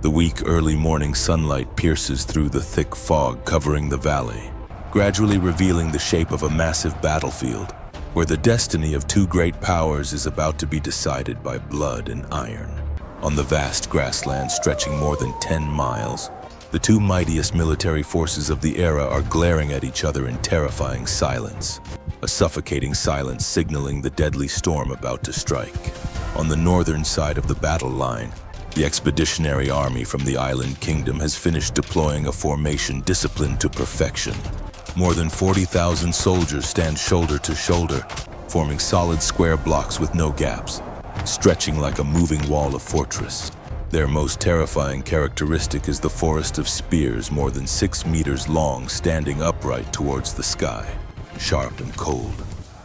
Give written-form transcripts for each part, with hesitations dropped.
The weak early morning sunlight pierces through the thick fog covering the valley, gradually revealing the shape of a massive battlefield, where the destiny of two great powers is about to be decided by blood and iron. On the vast grassland stretching more than 10 miles, the two mightiest military forces of the era are glaring at each other in terrifying silence, a suffocating silence signaling the deadly storm about to strike. On the northern side of the battle line, the expeditionary army from the island kingdom has finished deploying a formation disciplined to perfection. More than 40,000 soldiers stand shoulder to shoulder, forming solid square blocks with no gaps, stretching like a moving wall of fortress. Their most terrifying characteristic is the forest of spears more than 6 meters long standing upright towards the sky, sharp and cold,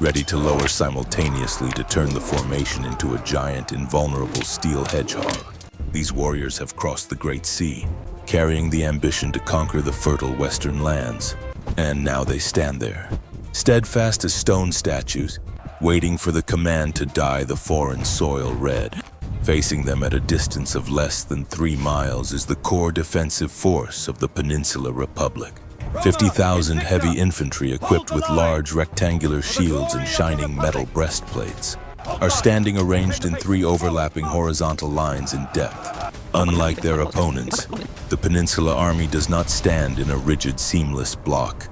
ready to lower simultaneously to turn the formation into a giant, invulnerable steel hedgehog. These warriors have crossed the Great Sea, carrying the ambition to conquer the fertile western lands. And now they stand there, steadfast as stone statues, waiting for the command to dye the foreign soil red. Facing them at a distance of less than 3 miles is the core defensive force of the Peninsula Republic. 50,000 heavy infantry equipped with large rectangular shields and shining metal breastplates are standing arranged in 3 overlapping horizontal lines in depth. Unlike their opponents, the Peninsula Army does not stand in a rigid, seamless block,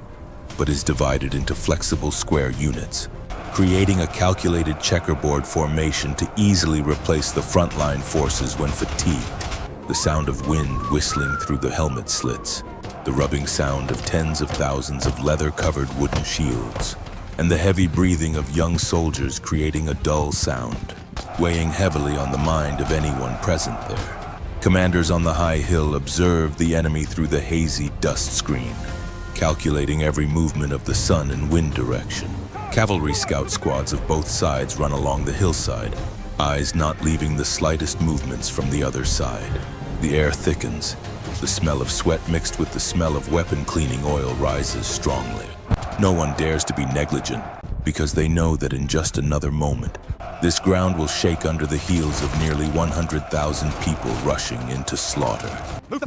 but is divided into flexible square units, creating a calculated checkerboard formation to easily replace the frontline forces when fatigued. The sound of wind whistling through the helmet slits, the rubbing sound of tens of thousands of leather-covered wooden shields, and the heavy breathing of young soldiers creating a dull sound, weighing heavily on the mind of anyone present there. Commanders on the high hill observe the enemy through the hazy dust screen, calculating every movement of the sun and wind direction. Cavalry scout squads of both sides run along the hillside, eyes not leaving the slightest movements from the other side. The air thickens. The smell of sweat mixed with the smell of weapon cleaning oil rises strongly. No one dares to be negligent, because they know that in just another moment, this ground will shake under the heels of nearly 100,000 people rushing into slaughter.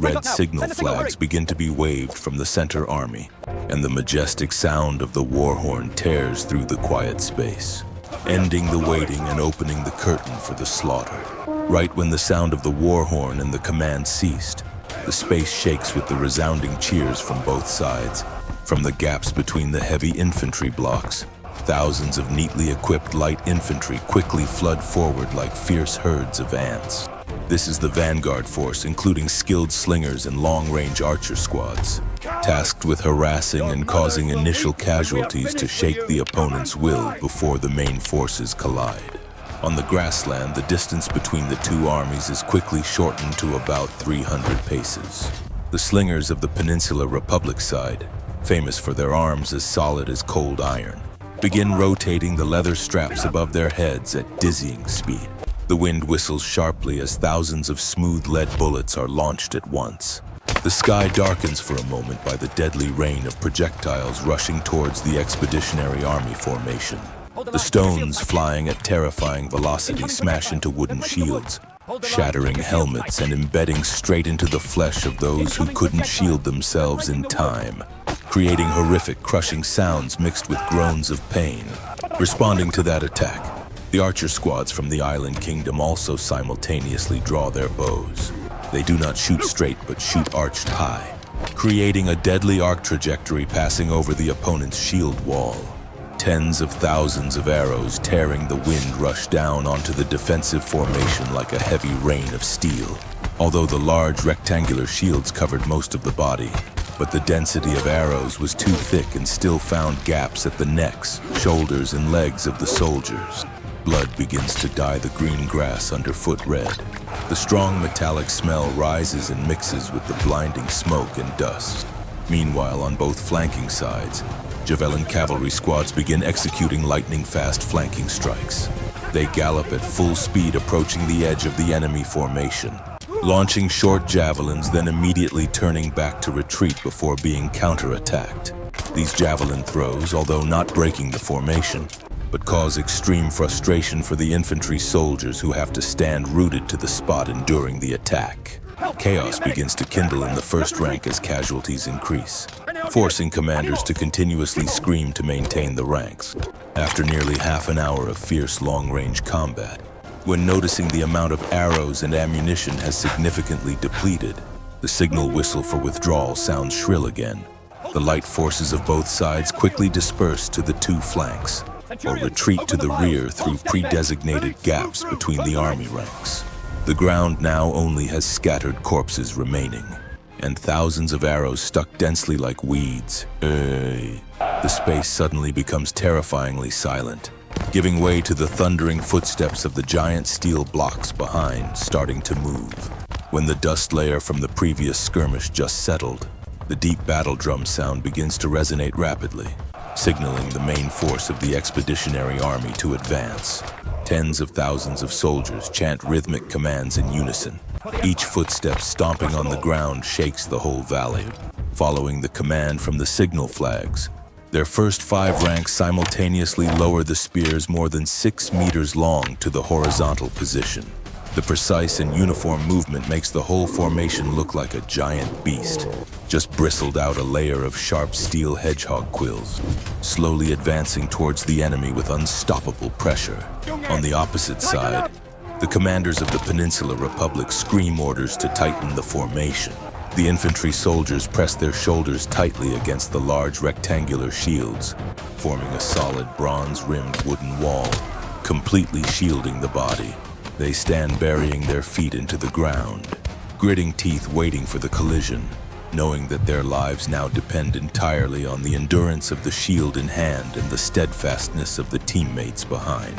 Red signal flags begin to be waved from the center army, and the majestic sound of the war horn tears through the quiet space, ending the waiting and opening the curtain for the slaughter. Right when the sound of the war horn and the command ceased, the space shakes with the resounding cheers from both sides. From the gaps between the heavy infantry blocks, thousands of neatly equipped light infantry quickly flood forward like fierce herds of ants. This is the vanguard force, including skilled slingers and long-range archer squads, tasked with harassing and causing initial casualties to shake the opponent's will before the main forces collide. On the grassland, the distance between the two armies is quickly shortened to about 300 paces. The slingers of the Peninsula Republic side, famous for their arms as solid as cold iron, begin rotating the leather straps above their heads at dizzying speed. The wind whistles sharply as thousands of smooth lead bullets are launched at once. The sky darkens for a moment by the deadly rain of projectiles rushing towards the expeditionary army formation. The stones flying at terrifying velocity smash into wooden shields, shattering helmets and embedding straight into the flesh of those who couldn't shield themselves in time, creating horrific, crushing sounds mixed with groans of pain. Responding to that attack, the archer squads from the island kingdom also simultaneously draw their bows. They do not shoot straight but shoot arched high, creating a deadly arc trajectory passing over the opponent's shield wall. Tens of thousands of arrows tearing the wind rush down onto the defensive formation like a heavy rain of steel. Although the large rectangular shields covered most of the body, but the density of arrows was too thick and still found gaps at the necks, shoulders, and legs of the soldiers. Blood begins to dye the green grass underfoot red. The strong metallic smell rises and mixes with the blinding smoke and dust. Meanwhile, on both flanking sides, Javelin cavalry squads begin executing lightning-fast flanking strikes. They gallop at full speed approaching the edge of the enemy formation, launching short javelins, then immediately turning back to retreat before being counterattacked. These javelin throws, although not breaking the formation, but cause extreme frustration for the infantry soldiers who have to stand rooted to the spot enduring the attack. Chaos begins to kindle in the first rank as casualties increase, forcing commanders to continuously scream to maintain the ranks. After nearly half an hour of fierce long-range combat, when noticing the amount of arrows and ammunition has significantly depleted, the signal whistle for withdrawal sounds shrill again. The light forces of both sides quickly disperse to the two flanks, or retreat to the rear through pre-designated gaps between the army ranks. The ground now only has scattered corpses remaining, and thousands of arrows stuck densely like weeds. The space suddenly becomes terrifyingly silent, giving way to the thundering footsteps of the giant steel blocks behind starting to move. When the dust layer from the previous skirmish just settled, the deep battle drum sound begins to resonate rapidly, signaling the main force of the expeditionary army to advance. Tens of thousands of soldiers chant rhythmic commands in unison. Each footstep stomping on the ground shakes the whole valley, following the command from the signal flags. Their first 5 ranks simultaneously lower the spears more than 6 meters long to the horizontal position. The precise and uniform movement makes the whole formation look like a giant beast, just bristled out a layer of sharp steel hedgehog quills, slowly advancing towards the enemy with unstoppable pressure. On the opposite side, the commanders of the Peninsula Republic scream orders to tighten the formation. The infantry soldiers press their shoulders tightly against the large rectangular shields, forming a solid bronze-rimmed wooden wall, completely shielding the body. They stand burying their feet into the ground, gritting teeth waiting for the collision, knowing that their lives now depend entirely on the endurance of the shield in hand and the steadfastness of the teammates behind.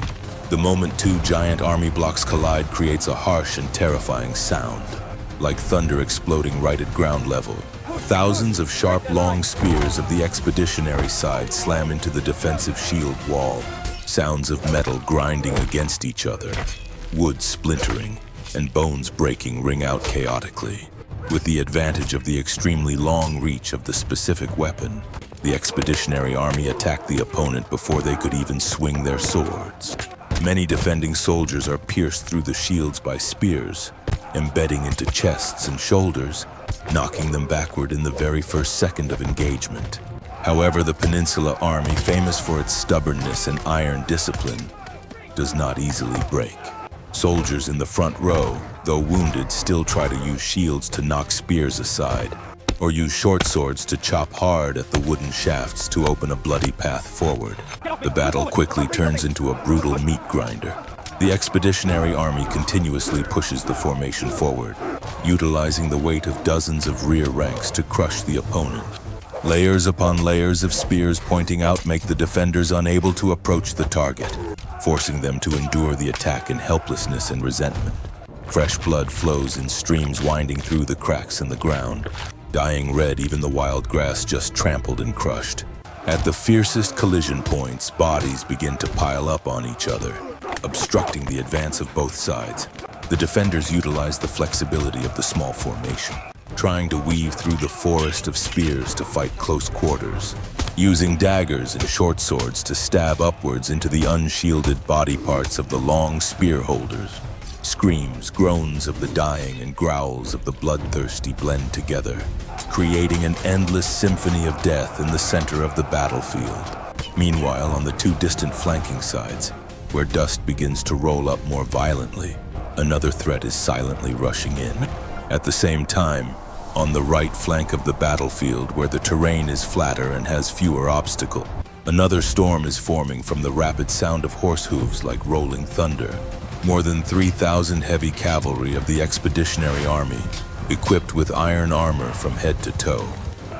The moment 2 giant army blocks collide creates a harsh and terrifying sound, like thunder exploding right at ground level. Thousands of sharp, long spears of the expeditionary side slam into the defensive shield wall, sounds of metal grinding against each other. Wood splintering and bones breaking ring out chaotically. With the advantage of the extremely long reach of the specific weapon, the expeditionary army attacked the opponent before they could even swing their swords. Many defending soldiers are pierced through the shields by spears, embedding into chests and shoulders, knocking them backward in the very first second of engagement. However, the Peninsula Army, famous for its stubbornness and iron discipline, does not easily break. Soldiers in the front row, though wounded, still try to use shields to knock spears aside, or use short swords to chop hard at the wooden shafts to open a bloody path forward. The battle quickly turns into a brutal meat grinder. The expeditionary army continuously pushes the formation forward, utilizing the weight of dozens of rear ranks to crush the opponent. Layers upon layers of spears pointing out make the defenders unable to approach the target, forcing them to endure the attack in helplessness and resentment. Fresh blood flows in streams winding through the cracks in the ground, dyeing red even the wild grass just trampled and crushed. At the fiercest collision points, bodies begin to pile up on each other, obstructing the advance of both sides. The defenders utilize the flexibility of the small formation, trying to weave through the forest of spears to fight close quarters, using daggers and short swords to stab upwards into the unshielded body parts of the long spear holders. Screams, groans of the dying, and growls of the bloodthirsty blend together, creating an endless symphony of death in the center of the battlefield. Meanwhile, on the 2 distant flanking sides, where dust begins to roll up more violently, another threat is silently rushing in. At the same time, on the right flank of the battlefield, where the terrain is flatter and has fewer obstacles, another storm is forming from the rapid sound of horse hooves like rolling thunder. More than 3,000 heavy cavalry of the expeditionary army, equipped with iron armor from head to toe,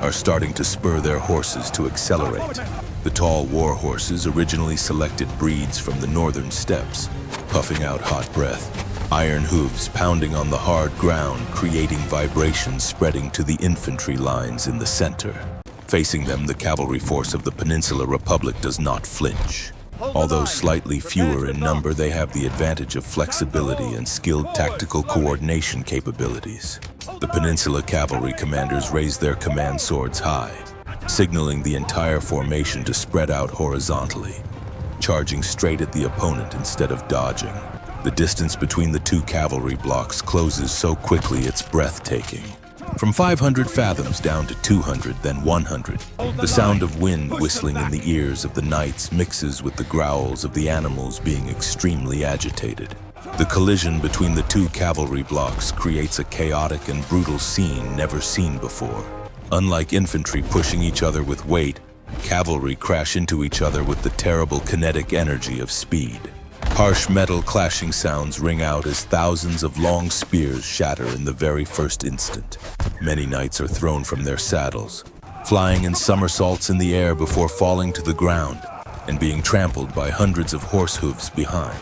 are starting to spur their horses to accelerate. The tall war horses, originally selected breeds from the northern steppes, puffing out hot breath, iron hooves pounding on the hard ground, creating vibrations spreading to the infantry lines in the center. Facing them, the cavalry force of the Peninsula Republic does not flinch. Although slightly fewer in number, they have the advantage of flexibility and skilled tactical coordination capabilities. The Peninsula cavalry commanders raise their command swords high, signaling the entire formation to spread out horizontally, charging straight at the opponent instead of dodging. The The distance between the two cavalry blocks closes so quickly it's breathtaking. From 500 fathoms down to 200, then 100, the sound of wind whistling in the ears of the knights mixes with the growls of the animals being extremely agitated. The collision between the two cavalry blocks creates a chaotic and brutal scene never seen before. Unlike infantry pushing each other with weight, cavalry crash into each other with the terrible kinetic energy of speed. Harsh metal clashing sounds ring out as thousands of long spears shatter in the very first instant. Many knights are thrown from their saddles, flying in somersaults in the air before falling to the ground and being trampled by hundreds of horse hooves behind.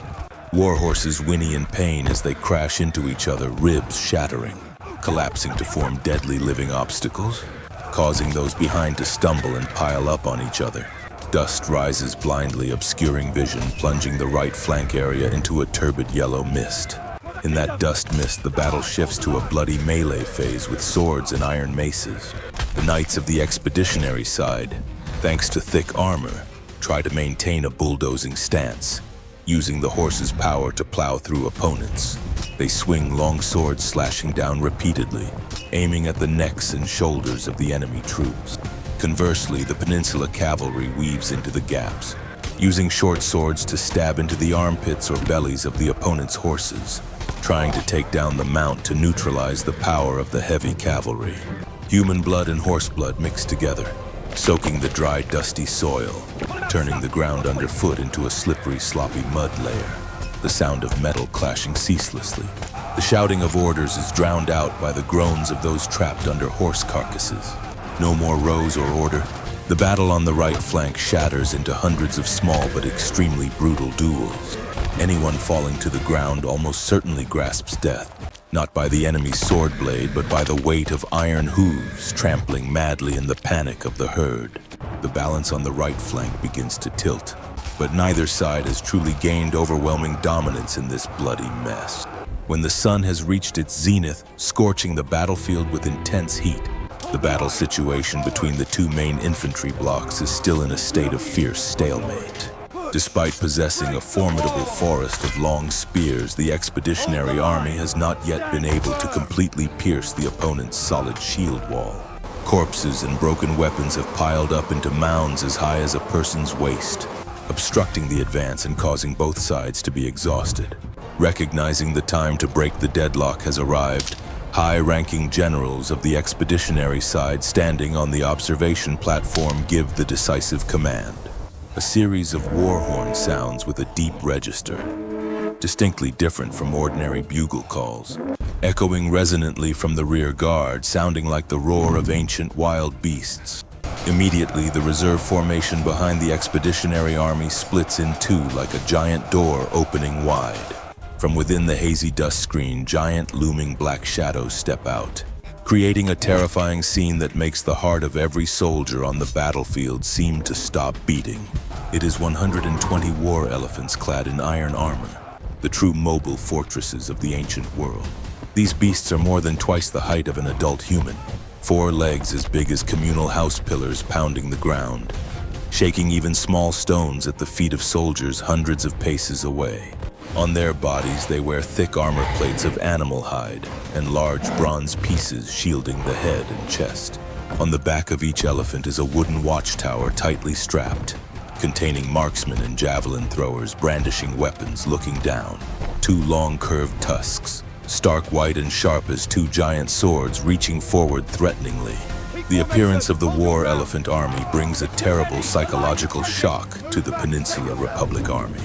War horses whinny in pain as they crash into each other, ribs shattering, collapsing to form deadly living obstacles, causing those behind to stumble and pile up on each other. Dust rises blindly, obscuring vision, plunging the right flank area into a turbid yellow mist. In that dust mist, the battle shifts to a bloody melee phase with swords and iron maces. The knights of the expeditionary side, thanks to thick armor, try to maintain a bulldozing stance, using the horse's power to plow through opponents. They swing long swords, slashing down repeatedly, aiming at the necks and shoulders of the enemy troops. Conversely, the Peninsula cavalry weaves into the gaps, using short swords to stab into the armpits or bellies of the opponent's horses, trying to take down the mount to neutralize the power of the heavy cavalry. Human blood and horse blood mix together, soaking the dry, dusty soil, turning the ground underfoot into a slippery, sloppy mud layer. The sound of metal clashing ceaselessly. The shouting of orders is drowned out by the groans of those trapped under horse carcasses. No more rows or order. The battle on the right flank shatters into hundreds of small but extremely brutal duels. Anyone falling to the ground almost certainly grasps death, not by the enemy's sword blade, but by the weight of iron hooves trampling madly in the panic of the herd. The balance on the right flank begins to tilt, but neither side has truly gained overwhelming dominance in this bloody mess. When the sun has reached its zenith, scorching the battlefield with intense heat, the battle situation between the two main infantry blocks is still in a state of fierce stalemate. Despite possessing a formidable forest of long spears, the expeditionary army has not yet been able to completely pierce the opponent's solid shield wall. Corpses and broken weapons have piled up into mounds as high as a person's waist, obstructing the advance and causing both sides to be exhausted. Recognizing the time to break the deadlock has arrived, high-ranking generals of the expeditionary side standing on the observation platform give the decisive command. A series of war horn sounds with a deep register, distinctly different from ordinary bugle calls, echoing resonantly from the rear guard, sounding like the roar of ancient wild beasts. Immediately, the reserve formation behind the expeditionary army splits in two like a giant door opening wide. From within the hazy dust screen, giant looming black shadows step out, creating a terrifying scene that makes the heart of every soldier on the battlefield seem to stop beating. It is 120 war elephants clad in iron armor, the true mobile fortresses of the ancient world. These beasts are more than twice the height of an adult human, 4 legs as big as communal house pillars pounding the ground, shaking even small stones at the feet of soldiers hundreds of paces away. On their bodies, they wear thick armor plates of animal hide and large bronze pieces shielding the head and chest. On the back of each elephant is a wooden watchtower tightly strapped, containing marksmen and javelin throwers brandishing weapons looking down. 2 long curved tusks, stark white and sharp as 2 giant swords reaching forward threateningly. The appearance of the war elephant army brings a terrible psychological shock to the Peninsula Republic army.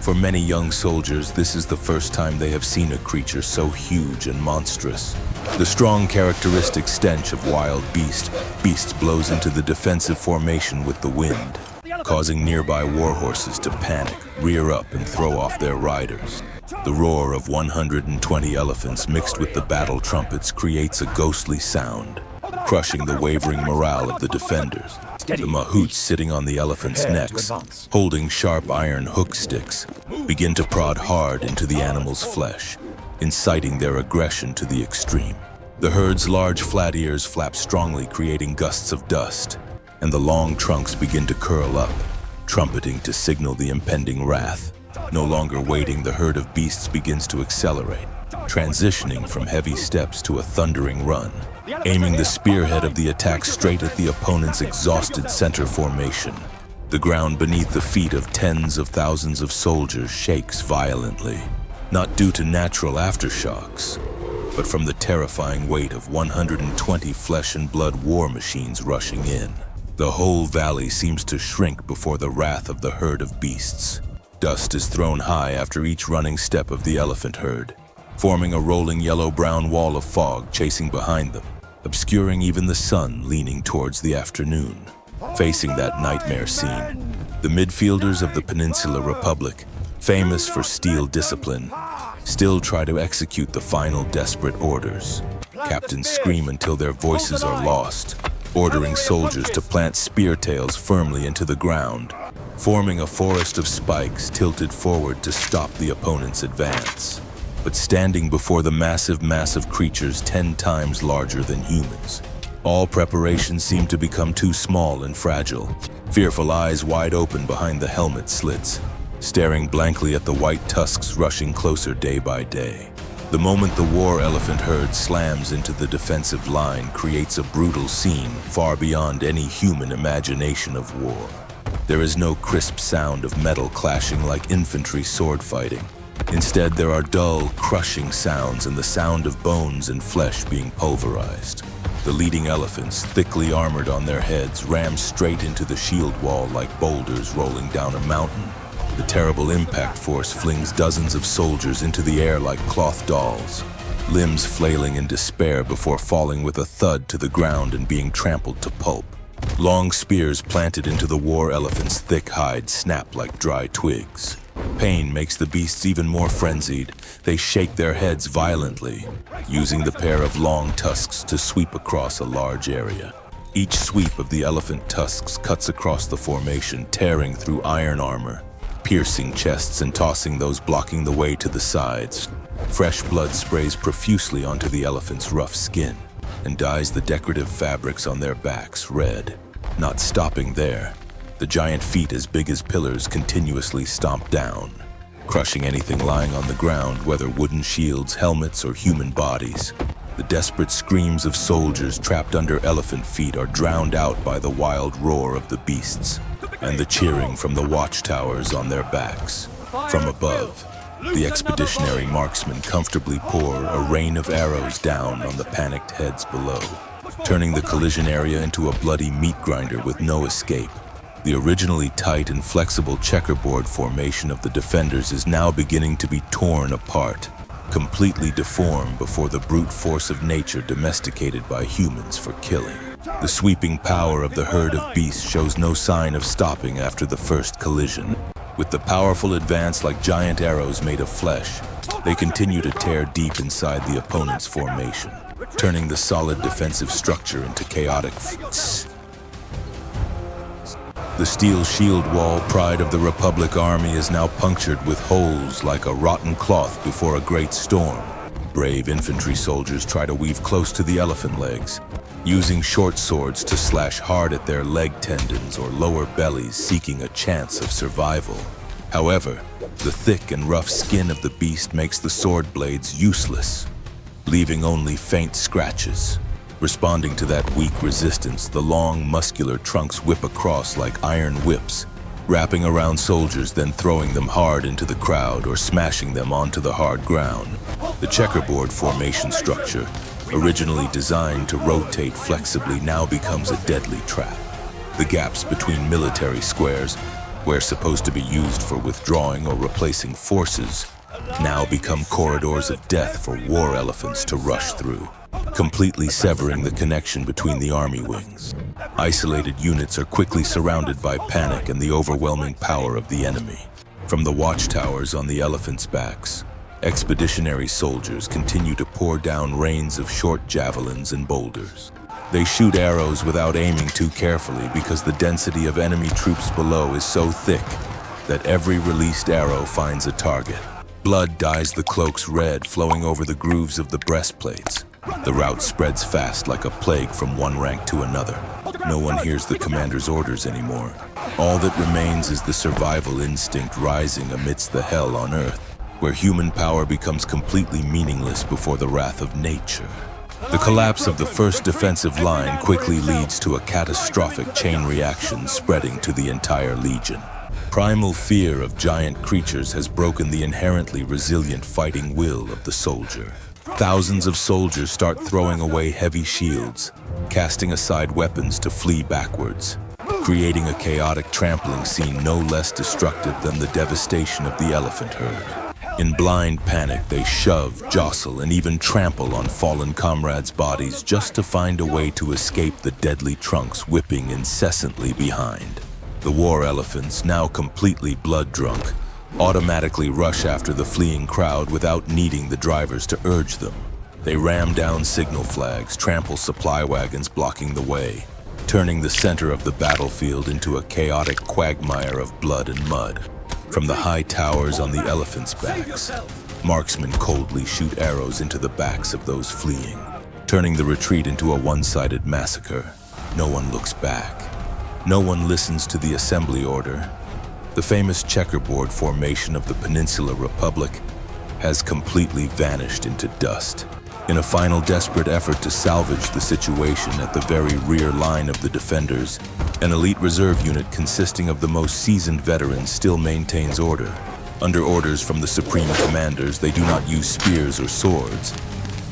For many young soldiers, this is the first time they have seen a creature so huge and monstrous. The strong characteristic stench of wild beasts blows into the defensive formation with the wind, causing nearby war horses to panic, rear up, and throw off their riders. The roar of 120 elephants mixed with the battle trumpets creates a ghostly sound, crushing the wavering morale of the defenders. The mahouts sitting on the elephants' necks, holding sharp iron hook sticks, begin to prod hard into the animal's flesh, inciting their aggression to the extreme. The herd's large flat ears flap strongly, creating gusts of dust, and the long trunks begin to curl up, trumpeting to signal the impending wrath. No longer waiting, the herd of beasts begins to accelerate, transitioning from heavy steps to a thundering run, aiming the spearhead of the attack straight at the opponent's exhausted center formation. The ground beneath the feet of tens of thousands of soldiers shakes violently, not due to natural aftershocks, but from the terrifying weight of 120 flesh and blood war machines rushing in. The whole valley seems to shrink before the wrath of the herd of beasts. Dust is thrown high after each running step of the elephant herd, forming a rolling yellow-brown wall of fog chasing behind them, obscuring even the sun leaning towards the afternoon. Facing that nightmare scene, the midfielders of the Peninsula Republic, famous for steel discipline, still try to execute the final desperate orders. Captains scream until their voices are lost, ordering soldiers to plant spear tails firmly into the ground, forming a forest of spikes tilted forward to stop the opponent's advance. But standing before the massive mass of creatures 10 times larger than humans, all preparations seem to become too small and fragile, fearful eyes wide open behind the helmet slits, staring blankly at the white tusks rushing closer day by day. The moment the war elephant herd slams into the defensive line creates a brutal scene far beyond any human imagination of war. There is no crisp sound of metal clashing like infantry sword fighting. Instead, there are dull, crushing sounds and the sound of bones and flesh being pulverized. The leading elephants, thickly armored on their heads, ram straight into the shield wall like boulders rolling down a mountain. The terrible impact force flings dozens of soldiers into the air like cloth dolls, limbs flailing in despair before falling with a thud to the ground and being trampled to pulp. Long spears planted into the war elephant's thick hide snap like dry twigs. Pain makes the beasts even more frenzied. They shake their heads violently, using the pair of long tusks to sweep across a large area. Each sweep of the elephant tusks cuts across the formation, tearing through iron armor, piercing chests and tossing those blocking the way to the sides. Fresh blood sprays profusely onto the elephant's rough skin and dyes the decorative fabrics on their backs red. Not stopping there, the giant feet as big as pillars continuously stomp down, crushing anything lying on the ground, whether wooden shields, helmets, or human bodies. The desperate screams of soldiers trapped under elephant feet are drowned out by the wild roar of the beasts and the cheering from the watchtowers on their backs. From above, the expeditionary marksmen comfortably pour a rain of arrows down on the panicked heads below, turning the collision area into a bloody meat grinder with no escape. The originally tight and flexible checkerboard formation of the defenders is now beginning to be torn apart, completely deformed before the brute force of nature domesticated by humans for killing. The sweeping power of the herd of beasts shows no sign of stopping after the first collision. With the powerful advance like giant arrows made of flesh, they continue to tear deep inside the opponent's formation, turning the solid defensive structure into chaotic feats. The steel shield wall, pride of the Republic Army, is now punctured with holes like a rotten cloth before a great storm. Brave infantry soldiers try to weave close to the elephant legs, using short swords to slash hard at their leg tendons or lower bellies, seeking a chance of survival. However, the thick and rough skin of the beast makes the sword blades useless, leaving only faint scratches. Responding to that weak resistance, the long, muscular trunks whip across like iron whips, wrapping around soldiers, then throwing them hard into the crowd or smashing them onto the hard ground. The checkerboard formation structure, originally designed to rotate flexibly, now becomes a deadly trap. The gaps between military squares, where supposed to be used for withdrawing or replacing forces, now become corridors of death for war elephants to rush through, completely severing the connection between the army wings. Isolated units are quickly surrounded by panic and the overwhelming power of the enemy. From the watchtowers on the elephants' backs, expeditionary soldiers continue to pour down rains of short javelins and boulders. They shoot arrows without aiming too carefully because the density of enemy troops below is so thick that every released arrow finds a target. Blood dyes the cloaks red, flowing over the grooves of the breastplates, The rout spreads fast like a plague from one rank to another. No one hears the commander's orders anymore. All that remains is the survival instinct rising amidst the hell on Earth, where human power becomes completely meaningless before the wrath of nature. The collapse of the first defensive line quickly leads to a catastrophic chain reaction spreading to the entire legion. Primal fear of giant creatures has broken the inherently resilient fighting will of the soldier. Thousands of soldiers start throwing away heavy shields, casting aside weapons to flee backwards, creating a chaotic trampling scene no less destructive than the devastation of the elephant herd. In blind panic, they shove, jostle, and even trample on fallen comrades' bodies just to find a way to escape the deadly trunks whipping incessantly behind. The war elephants, now completely blood-drunk, automatically rush after the fleeing crowd without needing the drivers to urge them. They ram down signal flags, trample supply wagons blocking the way, turning the center of the battlefield into a chaotic quagmire of blood and mud. From the high towers on the elephants' backs, marksmen coldly shoot arrows into the backs of those fleeing, turning the retreat into a one-sided massacre. No one looks back. No one listens to the assembly order. The famous checkerboard formation of the Peninsula Republic has completely vanished into dust. In a final desperate effort to salvage the situation at the very rear line of the defenders, an elite reserve unit consisting of the most seasoned veterans still maintains order. Under orders from the supreme commanders, they do not use spears or swords,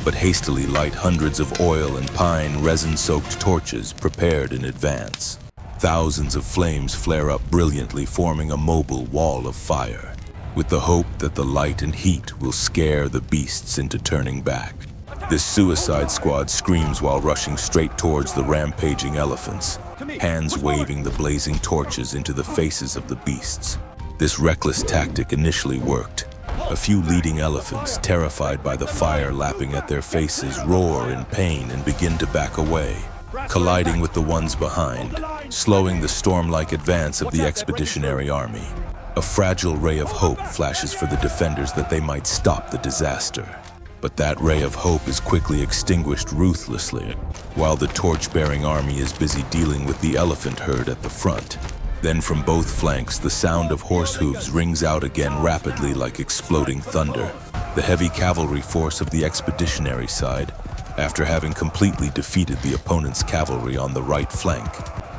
but hastily light hundreds of oil and pine resin-soaked torches prepared in advance. Thousands of flames flare up brilliantly, forming a mobile wall of fire, with the hope that the light and heat will scare the beasts into turning back. This suicide squad screams while rushing straight towards the rampaging elephants, hands waving the blazing torches into the faces of the beasts. This reckless tactic initially worked. A few leading elephants, terrified by the fire lapping at their faces, roar in pain and begin to back away, colliding with the ones behind, slowing the storm-like advance of the expeditionary army. A fragile ray of hope flashes for the defenders that they might stop the disaster. But that ray of hope is quickly extinguished ruthlessly, while the torch-bearing army is busy dealing with the elephant herd at the front. Then from both flanks, the sound of horse hooves rings out again rapidly like exploding thunder. The heavy cavalry force of the expeditionary side, after having completely defeated the opponent's cavalry on the right flank,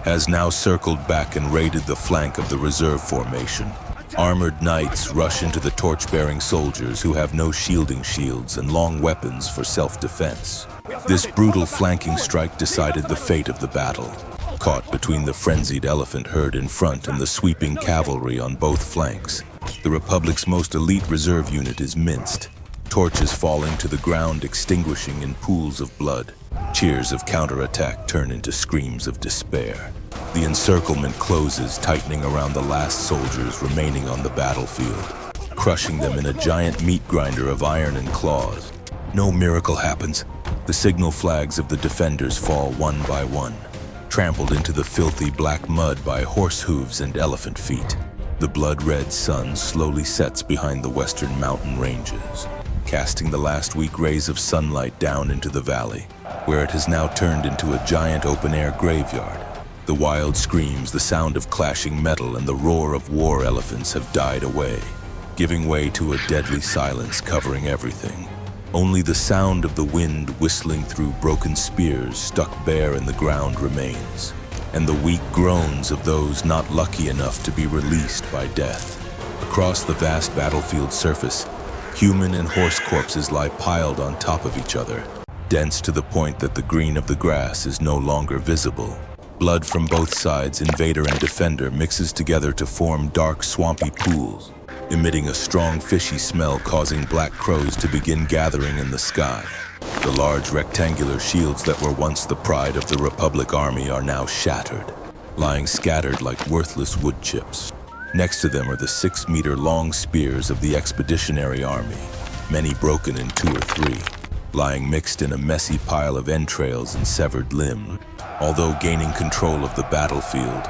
has now circled back and raided the flank of the reserve formation. Armored knights rush into the torch-bearing soldiers who have no shielding shields and long weapons for self-defense. This brutal flanking strike decided the fate of the battle. Caught between the frenzied elephant herd in front and the sweeping cavalry on both flanks, the Republic's most elite reserve unit is minced, torches falling to the ground, extinguishing in pools of blood. Cheers of counterattack turn into screams of despair. The encirclement closes, tightening around the last soldiers remaining on the battlefield, crushing them in a giant meat grinder of iron and claws. No miracle happens. The signal flags of the defenders fall one by one, trampled into the filthy black mud by horse hooves and elephant feet. The blood-red sun slowly sets behind the western mountain ranges, casting the last weak rays of sunlight down into the valley, where it has now turned into a giant open-air graveyard. The wild screams, the sound of clashing metal, and the roar of war elephants have died away, giving way to a deadly silence covering everything. Only the sound of the wind whistling through broken spears stuck bare in the ground remains, and the weak groans of those not lucky enough to be released by death. Across the vast battlefield surface, human and horse corpses lie piled on top of each other, dense to the point that the green of the grass is no longer visible. Blood from both sides, invader and defender, mixes together to form dark, swampy pools, emitting a strong, fishy smell causing black crows to begin gathering in the sky. The large rectangular shields that were once the pride of the Republic Army are now shattered, lying scattered like worthless wood chips. Next to them are the 6-meter-long spears of the Expeditionary Army, many broken in 2 or 3, lying mixed in a messy pile of entrails and severed limbs. Although gaining control of the battlefield,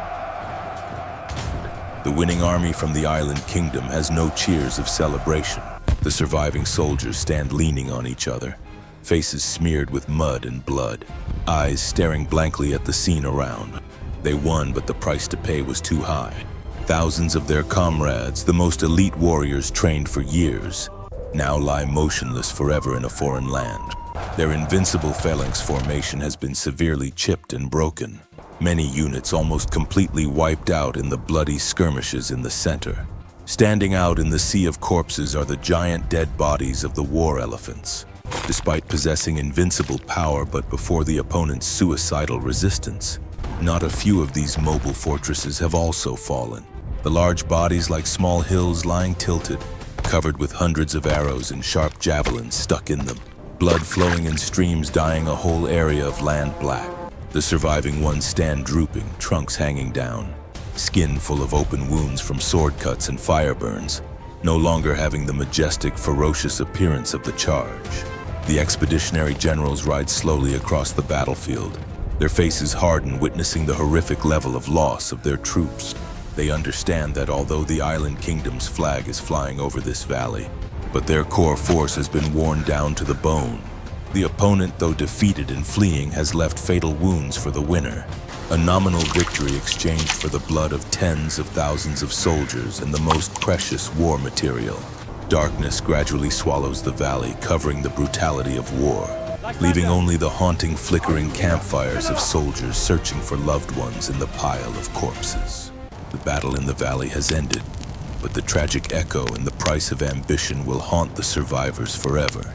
the winning army from the island kingdom has no cheers of celebration. The surviving soldiers stand leaning on each other, faces smeared with mud and blood, eyes staring blankly at the scene around. They won, but the price to pay was too high. Thousands of their comrades, the most elite warriors trained for years, now lie motionless forever in a foreign land. Their invincible phalanx formation has been severely chipped and broken. Many units almost completely wiped out in the bloody skirmishes in the center. Standing out in the sea of corpses are the giant dead bodies of the warelephants. Despite possessing invincible power but before the opponent's suicidal resistance, not a few of these mobile fortresses have also fallen. The large bodies like small hills lying tilted, covered with hundreds of arrows and sharp javelins stuck in them. Blood flowing in streams, dyeing a whole area of land black. The surviving ones stand drooping, trunks hanging down, skin full of open wounds from sword cuts and fire burns, no longer having the majestic, ferocious appearance of the charge. The expeditionary generals ride slowly across the battlefield, their faces harden, witnessing the horrific level of loss of their troops. They understand that although the island kingdom's flag is flying over this valley, but their core force has been worn down to the bone. The opponent, though defeated and fleeing, has left fatal wounds for the winner. A nominal victory exchanged for the blood of tens of thousands of soldiers and the most precious war material. Darkness gradually swallows the valley, covering the brutality of war, leaving only the haunting, flickering campfires of soldiers searching for loved ones in the pile of corpses. The battle in the valley has ended, but the tragic echo and the price of ambition will haunt the survivors forever.